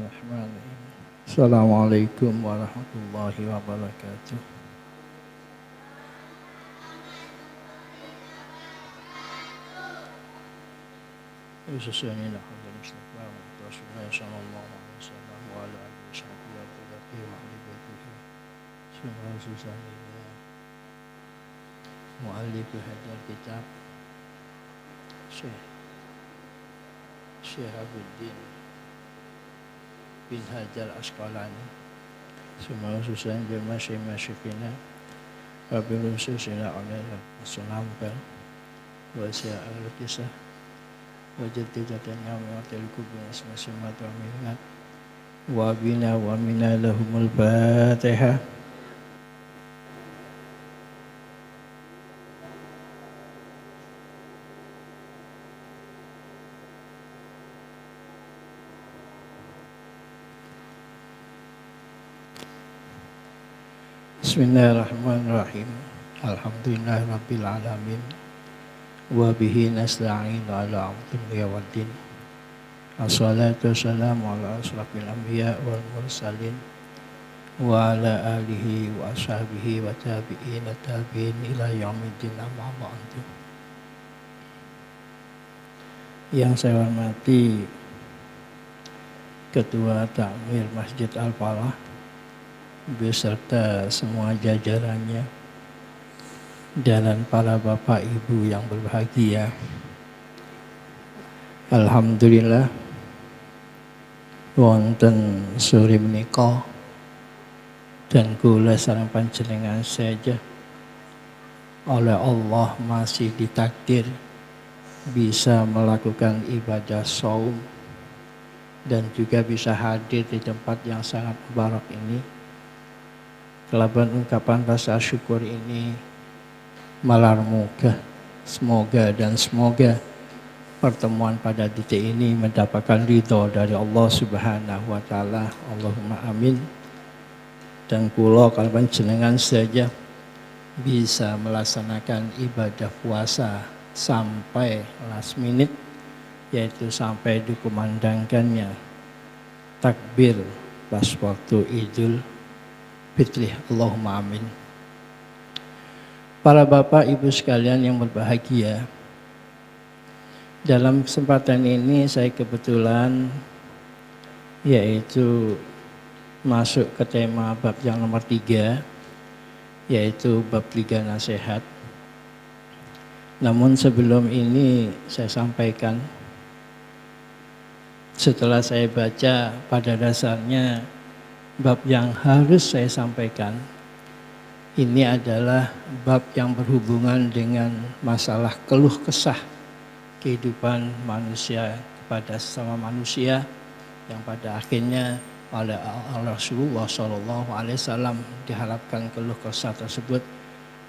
Bismillahirrahmanirrahim. Assalamualaikum warahmatullahi wabarakatuh. Khususnya Rasulullah sallallahu alaihi wasallam wa ala alihi washabbihi wa tabi'in wa ahli baitihi. Khususnya muallif hadzal kitab Syekh Syihabuddin bin Hajar Asqalani, semua khususnya masyayikh-masyayikhina wabil khususnya oleh Sunampel wa sya'al kisah wajad tidaknya mewakili kubur semua minat wa bina wa minna lahumul fatihah. Bismillahirrahmanirrahim. Alhamdulillahirabbil alamin. Wa bihi nasta'in ala amri waddin. Assalatu wassalamu ala asrafil anbiya wal mursalin wa ala alihi wa ashabihi wa tabi'in ila yaumiddin amma ba'du. Yang saya hormati Ketua Takmir Masjid Al-Falah beserta semua jajarannya dan para bapak ibu yang berbahagia. Alhamdulillah wonten sore menika dan kula sareng panjenengan saja oleh Allah masih ditakdir bisa melakukan ibadah shaum dan juga bisa hadir di tempat yang sangat mubarak ini. Kelaban ungkapan rasa syukur ini malar moga, semoga pertemuan pada detik ini mendapatkan ridho dari Allah Subhanahu wa taala. Allahumma amin. Dan kula kalaban jenengan saja bisa melaksanakan ibadah puasa sampai last minute, yaitu sampai dikumandangkannya takbir pas waktu Idul Fitri. Allahumma amin. Para bapak ibu sekalian yang berbahagia, dalam kesempatan ini saya kebetulan yaitu masuk ke tema bab yang nomor 3, yaitu bab 3 nasihat. Namun sebelum ini saya sampaikan, setelah saya baca, pada dasarnya bab yang harus saya sampaikan ini adalah bab yang berhubungan dengan masalah keluh kesah kehidupan manusia kepada sesama manusia, yang pada akhirnya oleh Rasulullah SAW diharapkan keluh kesah tersebut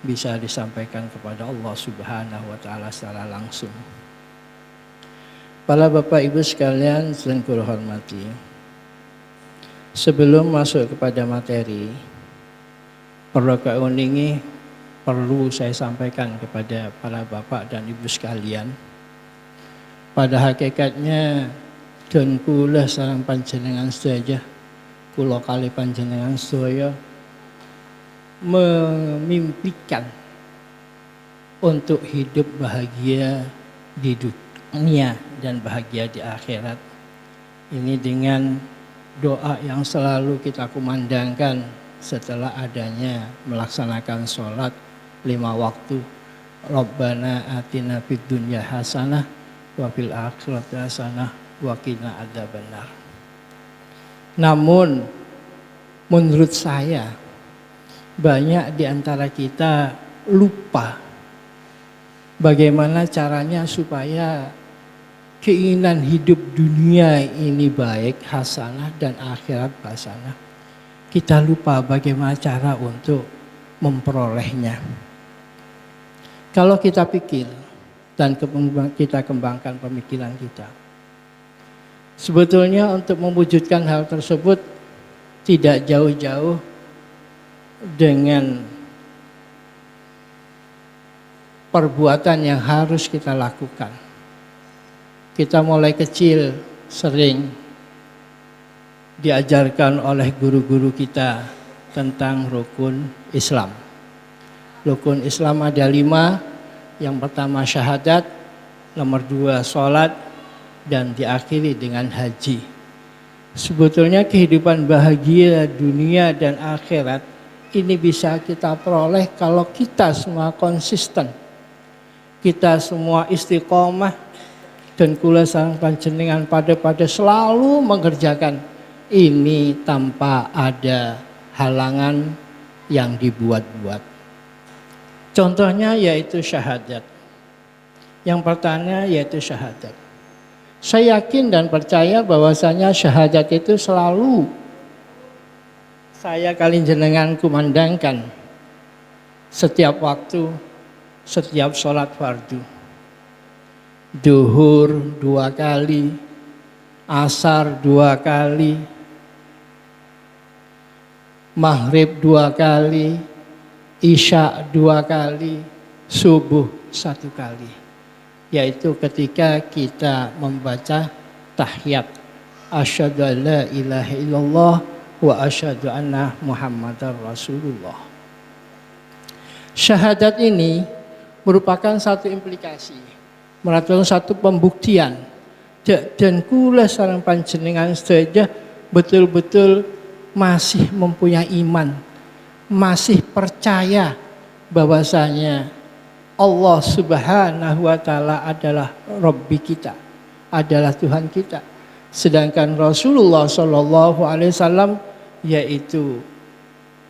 bisa disampaikan kepada Allah Subhanahu wa taala secara langsung. Para bapak ibu sekalian yang kula hormati, sebelum masuk kepada materi, perlu saya sampaikan kepada para bapak dan ibu sekalian. Pada hakikatnya dan kula sareng panjenengan saja, kula kali panjenengan sedaya memimpikan untuk hidup bahagia di dunia dan bahagia di akhirat. Ini dengan doa yang selalu kita kumandangkan setelah adanya melaksanakan sholat 5 waktu. Rabbana atina fid dunya hasanah wa fil akhirati hasanah wa qina adzabannar. Namun menurut saya banyak di antara kita lupa bagaimana caranya supaya keinginan hidup dunia ini baik, hasanah, dan akhirat hasanah. Kita lupa bagaimana cara untuk memperolehnya. Kalau kita pikir dan kita kembangkan pemikiran kita, sebetulnya untuk mewujudkan hal tersebut tidak jauh-jauh dengan perbuatan yang harus kita lakukan. Kita mulai kecil sering diajarkan oleh guru-guru kita tentang rukun Islam. Rukun Islam ada 5. Yang pertama syahadat, nomor 2 sholat, dan diakhiri dengan haji. Sebetulnya kehidupan bahagia dunia dan akhirat ini bisa kita peroleh kalau kita semua konsisten. Kita semua istiqomah dan kula sareng panjenengan pada selalu mengerjakan ini tanpa ada halangan yang dibuat-buat. Contohnya yaitu syahadat. Yang pertama yaitu syahadat. Saya yakin dan percaya bahwasanya syahadat itu selalu saya kali jenengan kumandangkan setiap waktu, setiap sholat fardu. Duhur 2 kali, asar 2 kali, maghrib 2 kali, isya 2 kali, subuh 1 kali. Yaitu ketika kita membaca tahiyat. Asyhadu an la ilaha illallah wa asyhadu anna Muhammadar Rasulullah. Syahadat ini merupakan satu implikasi, merupakan satu pembuktian. Dan kula sareng panjenengan sedaya betul-betul masih mempunyai iman, masih percaya bahwasanya Allah Subhanahu wa taala adalah Rabbi kita, adalah Tuhan kita. Sedangkan Rasulullah sallallahu alaihi wasallam yaitu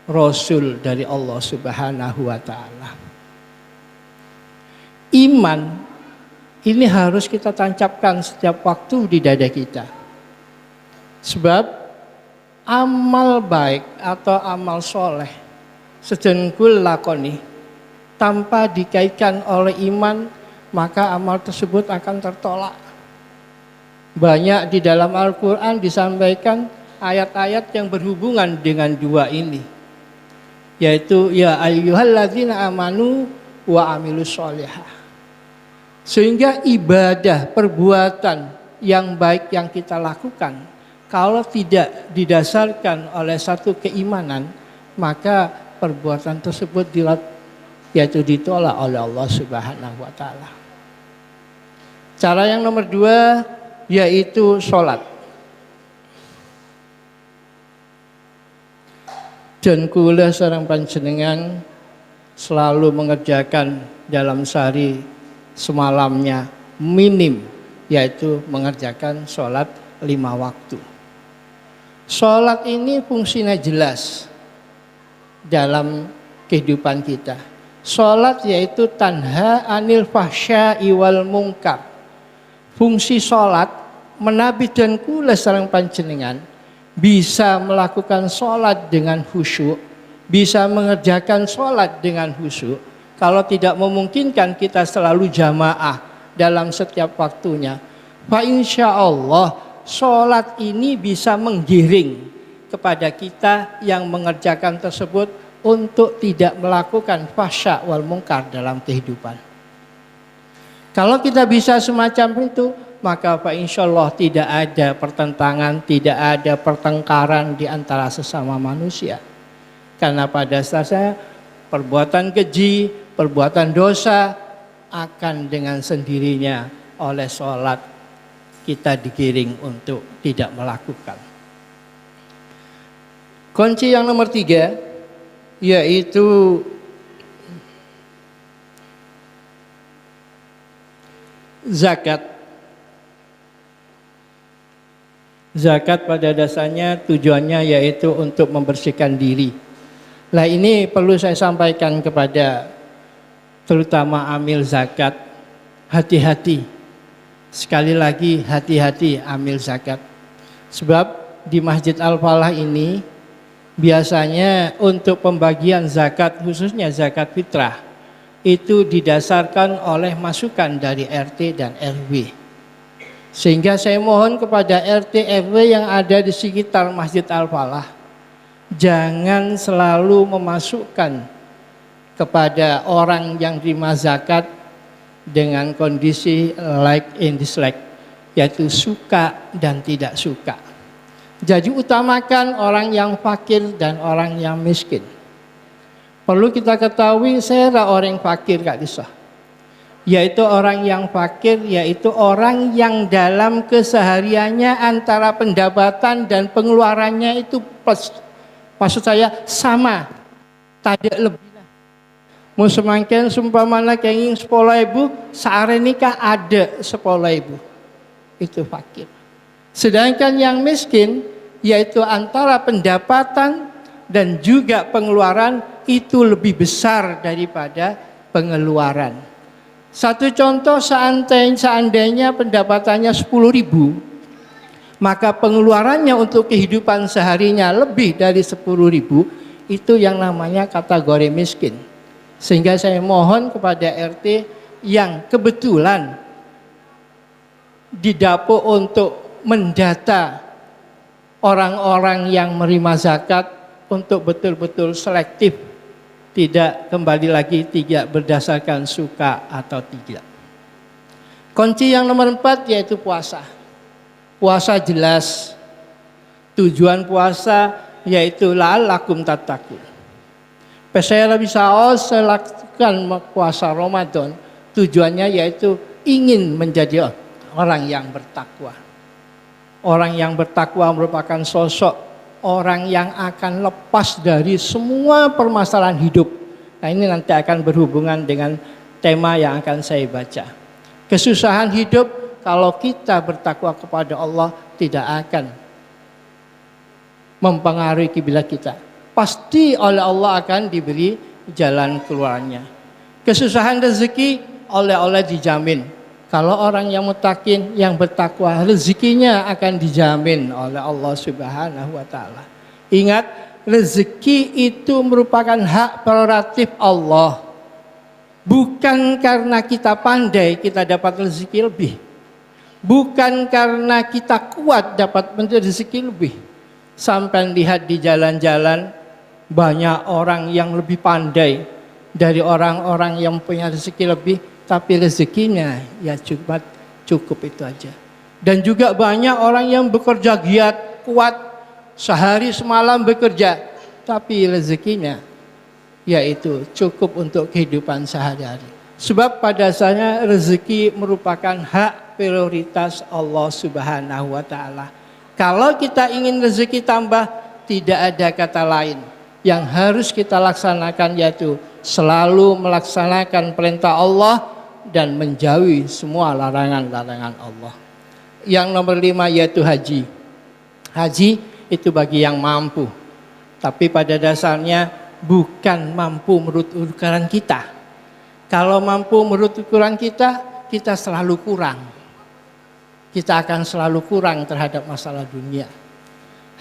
Rasul dari Allah Subhanahu wa taala. Iman ini harus kita tancapkan setiap waktu di dada kita. Sebab amal baik atau amal soleh sedengkul lakoni tanpa dikaitkan oleh iman, maka amal tersebut akan tertolak. Banyak di dalam Al-Quran disampaikan ayat-ayat yang berhubungan dengan 2 ini. Yaitu ya ayyuhalladzina amanu wa amilus sholihah. Sehingga ibadah, perbuatan yang baik yang kita lakukan, kalau tidak didasarkan oleh satu keimanan, maka perbuatan tersebut yaitu ditolak oleh Allah Subhanahu wa taala. Cara yang nomor 2 yaitu sholat. Dan kula sareng panjenengan selalu mengerjakan dalam sehari semalamnya minim, yaitu mengerjakan sholat 5 waktu. Sholat ini fungsinya jelas dalam kehidupan kita. Sholat yaitu tanha anil fahsya'i wal munkar. Fungsi sholat menabi dan kula sareng panjenengan bisa melakukan sholat dengan khusyuk, bisa mengerjakan sholat dengan khusyuk. Kalau tidak memungkinkan kita selalu jamaah dalam setiap waktunya, fa insya Allah sholat ini bisa menggiring kepada kita yang mengerjakan tersebut untuk tidak melakukan fahsya wal munkar dalam kehidupan. Kalau kita bisa semacam itu, maka fa insyaallah tidak ada pertentangan, tidak ada pertengkaran di antara sesama manusia. Karena pada dasarnya perbuatan keji, perbuatan dosa akan dengan sendirinya oleh sholat kita digiring untuk tidak melakukan. Kunci yang nomor 3 yaitu zakat. Zakat pada dasarnya tujuannya yaitu untuk membersihkan diri. Nah ini perlu saya sampaikan kepada terutama amil zakat, hati-hati. Sekali lagi hati-hati amil zakat. Sebab di Masjid Al-Falah ini biasanya untuk pembagian zakat, khususnya zakat fitrah, itu didasarkan oleh masukan dari RT dan RW. Sehingga saya mohon kepada RT RW yang ada di sekitar Masjid Al-Falah, jangan selalu memasukkan kepada orang yang terima zakat dengan kondisi like and dislike, yaitu suka dan tidak suka. Jadi utamakan orang yang fakir dan orang yang miskin. Perlu kita ketahui, saya orang yang fakir Kak Lisa. Yaitu orang yang fakir, yaitu orang yang dalam kesehariannya antara pendapatan dan pengeluarannya itu plus. Maksud saya sama, tidak lebih. Mau semakin sumpamana kenging 10.000, saare nikah ada 10.000. Itu fakir. Sedangkan yang miskin, yaitu antara pendapatan dan juga pengeluaran itu lebih besar daripada pengeluaran. Satu contoh, seandainya pendapatannya 10.000, maka pengeluarannya untuk kehidupan seharinya lebih dari 10.000, itu yang namanya kategori miskin. Sehingga saya mohon kepada RT yang kebetulan didapuk untuk mendata orang-orang yang menerima zakat untuk betul-betul selektif, tidak kembali lagi tidak berdasarkan suka atau tidak. Kunci yang nomor 4 yaitu puasa. Puasa jelas, tujuan puasa yaitu la'allakum tattaqun. Saya bisa lakukan puasa Ramadan, tujuannya yaitu ingin menjadi orang yang bertakwa. Orang yang bertakwa merupakan sosok orang yang akan lepas dari semua permasalahan hidup. Nah, ini nanti akan berhubungan dengan tema yang akan saya baca. Kesusahan hidup kalau kita bertakwa kepada Allah tidak akan mempengaruhi kiblat kita. Pasti oleh Allah akan diberi jalan keluarnya. Kesusahan rezeki oleh dijamin. Kalau orang yang mutakin, yang bertakwa, rezekinya akan dijamin oleh Allah Subhanahu wa taala. Ingat, rezeki itu merupakan hak prerogatif Allah. Bukan karena kita pandai kita dapat rezeki lebih. Bukan karena kita kuat dapat rezeki lebih. Sampai lihat di jalan-jalan banyak orang yang lebih pandai dari orang-orang yang punya rezeki lebih, tapi rezekinya ya cukup itu aja. Dan juga banyak orang yang bekerja giat, kuat, sehari semalam bekerja, tapi rezekinya yaitu cukup untuk kehidupan sehari-hari. Sebab pada dasarnya rezeki merupakan hak prioritas Allah Subhanahu wa taala. Kalau kita ingin rezeki tambah, tidak ada kata lain. Yang harus kita laksanakan yaitu selalu melaksanakan perintah Allah dan menjauhi semua larangan-larangan Allah. Yang nomor 5 yaitu haji. Haji itu bagi yang mampu. Tapi pada dasarnya bukan mampu menurut ukuran kita. Kalau mampu menurut ukuran kita, kita selalu kurang. Kita akan selalu kurang terhadap masalah dunia.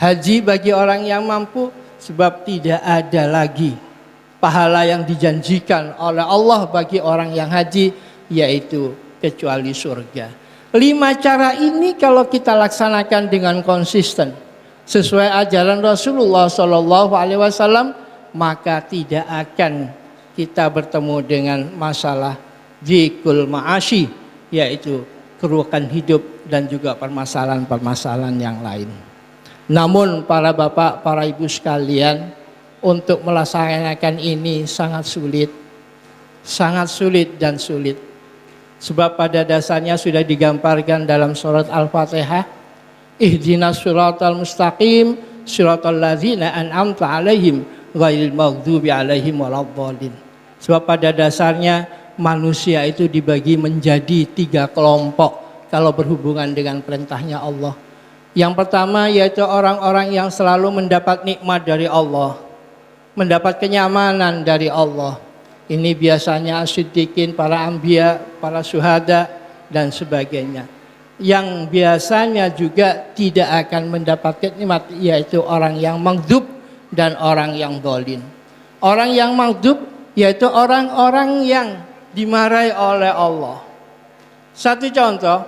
Haji bagi orang yang mampu, sebab tidak ada lagi pahala yang dijanjikan oleh Allah bagi orang yang haji, yaitu kecuali surga. 5 cara ini kalau kita laksanakan dengan konsisten sesuai ajaran Rasulullah SAW, maka tidak akan kita bertemu dengan masalah dzikul ma'ashi, yaitu kerugian hidup dan juga permasalahan-permasalahan yang lain. Namun para bapak, para ibu sekalian, untuk melaksanakan ini sangat sulit dan sulit. Sebab pada dasarnya sudah digambarkan dalam surat Al-Fatihah, ihdinas siratal mustaqim, siratal ladzina an'amta 'alaihim ghairil maghdubi 'alaihim waladdallin. Sebab pada dasarnya manusia itu dibagi menjadi 3 kelompok kalau berhubungan dengan perintahnya Allah. Yang pertama yaitu orang-orang yang selalu mendapat nikmat dari Allah, mendapat kenyamanan dari Allah. Ini biasanya as-siddiqin, para anbiya, para syuhada dan sebagainya. Yang biasanya juga tidak akan mendapatkan nikmat yaitu orang yang maghdub dan orang yang dhalin. Orang yang maghdub yaitu orang-orang yang dimarahi oleh Allah. Satu contoh,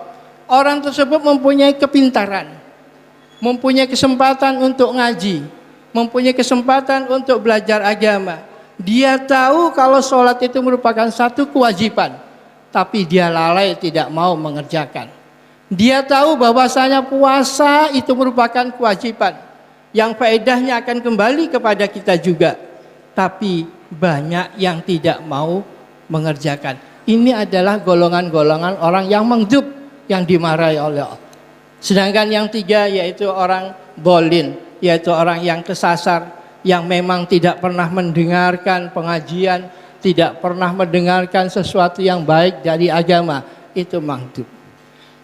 orang tersebut mempunyai kepintaran, mempunyai kesempatan untuk ngaji, mempunyai kesempatan untuk belajar agama. Dia tahu kalau sholat itu merupakan satu kewajiban, tapi dia lalai tidak mau mengerjakan. Dia tahu bahwasanya puasa itu merupakan kewajiban yang faedahnya akan kembali kepada kita juga. Tapi banyak yang tidak mau mengerjakan. Ini adalah golongan-golongan orang yang mengdzub, yang dimarahi oleh Allah. Sedangkan yang tiga yaitu orang bolin, yaitu orang yang kesasar, yang memang tidak pernah mendengarkan pengajian, tidak pernah mendengarkan sesuatu yang baik dari agama, itu mangdub.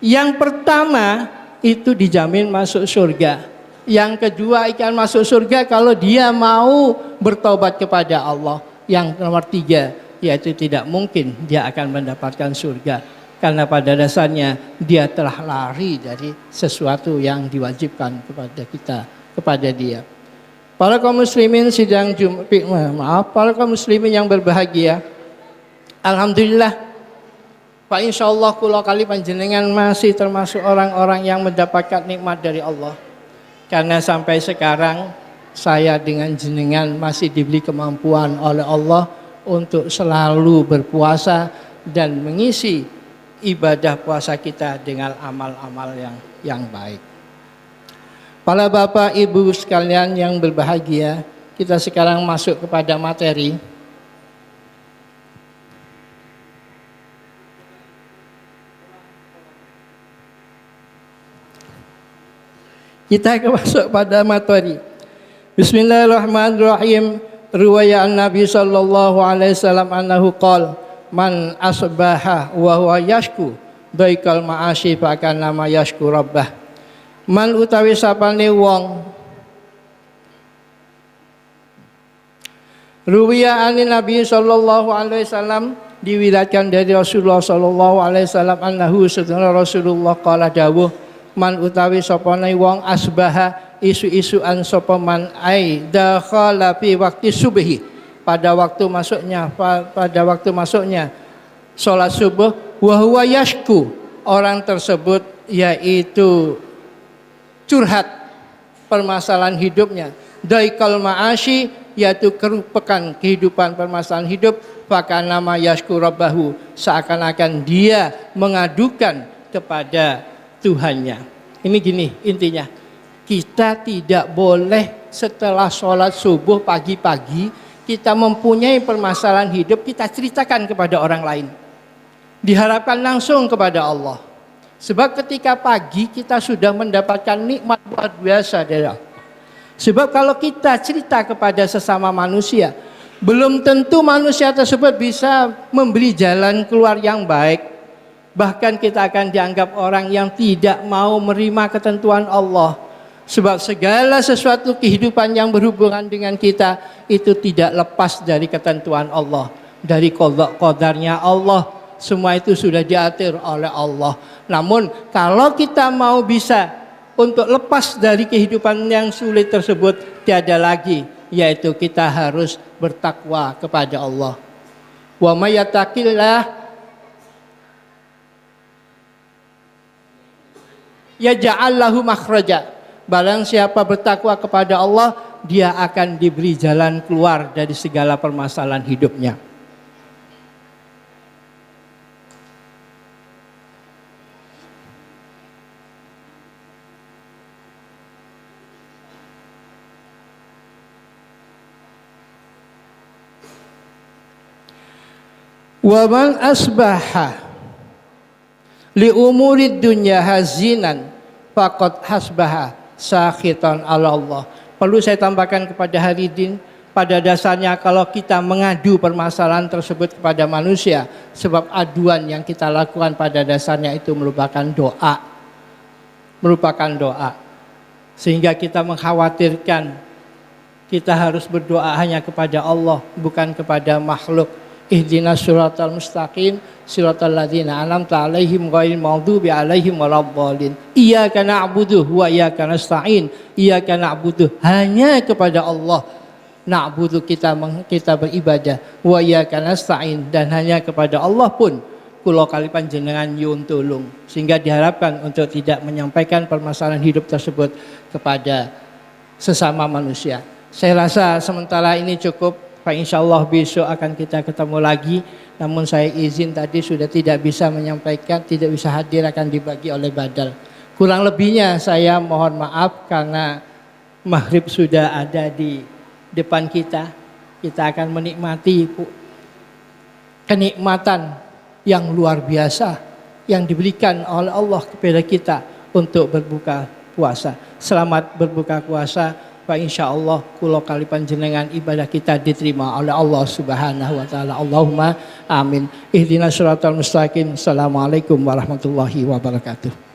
Yang pertama itu dijamin masuk surga. Yang kedua ikan masuk surga kalau dia mau bertobat kepada Allah. Yang nomor tiga yaitu tidak mungkin dia akan mendapatkan surga, karena pada dasarnya dia telah lari dari sesuatu yang diwajibkan kepada kita, kepada dia. Para kaum muslimin sidang para kaum muslimin yang berbahagia, alhamdulillah, Pak, insya Allah kula kali panjenengan masih termasuk orang-orang yang mendapatkan nikmat dari Allah. Karena sampai sekarang saya dengan jenengan masih diberi kemampuan oleh Allah untuk selalu berpuasa dan mengisi ibadah puasa kita dengan amal-amal yang baik. Para bapak ibu sekalian yang berbahagia, kita sekarang masuk kepada materi. Kita akan masuk pada materi. Bismillahirrahmanirrahim. Riwayat Nabi sallallahu alaihi wasallam annahu qala man asbaha wa huwa yashku baikal ma'asyi fa kana ma yashku rabbah. Man utawi sapane wong Ruwiya ani Nabi sallallahu alaihi wasallam, diriwayatkan dari Rasulullah sallallahu alaihi wasallam annahu satana Rasulullah qala dawuh, man utawi sapane wong asbaha isu-isuan sapa man ai dakhala fi waqti subhi, pada waktu masuknya salat subuh, wa huwa yashku, orang tersebut yaitu curhat permasalahan hidupnya, daikal ma'asyi, yaitu kerupakan kehidupan permasalahan hidup, fakana ma yashku rabbahu, seakan-akan dia mengadukan kepada Tuhannya. Ini gini intinya, kita tidak boleh setelah sholat subuh pagi-pagi kita mempunyai permasalahan hidup kita ceritakan kepada orang lain. Diharapkan langsung kepada Allah. Sebab ketika pagi kita sudah mendapatkan nikmat luar biasa dari Allah. Sebab kalau kita cerita kepada sesama manusia, belum tentu manusia tersebut bisa memberi jalan keluar yang baik. Bahkan kita akan dianggap orang yang tidak mau menerima ketentuan Allah. Sebab segala sesuatu kehidupan yang berhubungan dengan kita itu tidak lepas dari ketentuan Allah, dari qadarnya Allah. Semua itu sudah diatur oleh Allah. Namun kalau kita mau bisa untuk lepas dari kehidupan yang sulit tersebut, tiada lagi, yaitu kita harus bertakwa kepada Allah. Wa may yattaqillah yaj'al lahu makhraja. Barang siapa bertakwa kepada Allah, dia akan diberi jalan keluar dari segala permasalahan hidupnya. Wa man asbaha li umurid dunya hazinan faqad hasbaha sakhitan ala Allah. Perlu saya tambahkan kepada hadirin, pada dasarnya kalau kita mengadu permasalahan tersebut kepada manusia, sebab aduan yang kita lakukan pada dasarnya itu merupakan doa. Sehingga kita mengkhawatirkan kita harus berdoa hanya kepada Allah, bukan kepada makhluk. Ihdinas siratal mustaqim siratal ladzina an'amta 'alaihim ghairil maghdubi 'alaihim waladdallin. Iyyaka na'budu wa iyyaka nasta'in. Iyyaka na'budu, hanya kepada Allah na'budu kita beribadah, wa iyyaka nasta'in, dan hanya kepada Allah pun kula kali panjenengan nyuwun tulung. Sehingga diharapkan untuk tidak menyampaikan permasalahan hidup tersebut kepada sesama manusia. Saya rasa sementara ini cukup Pak insya Allah besok akan kita ketemu lagi. Namun saya izin tadi sudah tidak bisa menyampaikan, tidak bisa hadir, akan dibagi oleh Badal. Kurang lebihnya saya mohon maaf karena maghrib sudah ada di depan kita. Kita akan menikmati kenikmatan yang luar biasa yang diberikan oleh Allah kepada kita untuk berbuka puasa. Selamat berbuka puasa. Wa insya Allah kulo kali panjenengan ibadah kita diterima oleh Allah Subhanahu wa taala. Allahumma amin. Ihdinas siratal mustaqim. Assalamualaikum warahmatullahi wabarakatuh.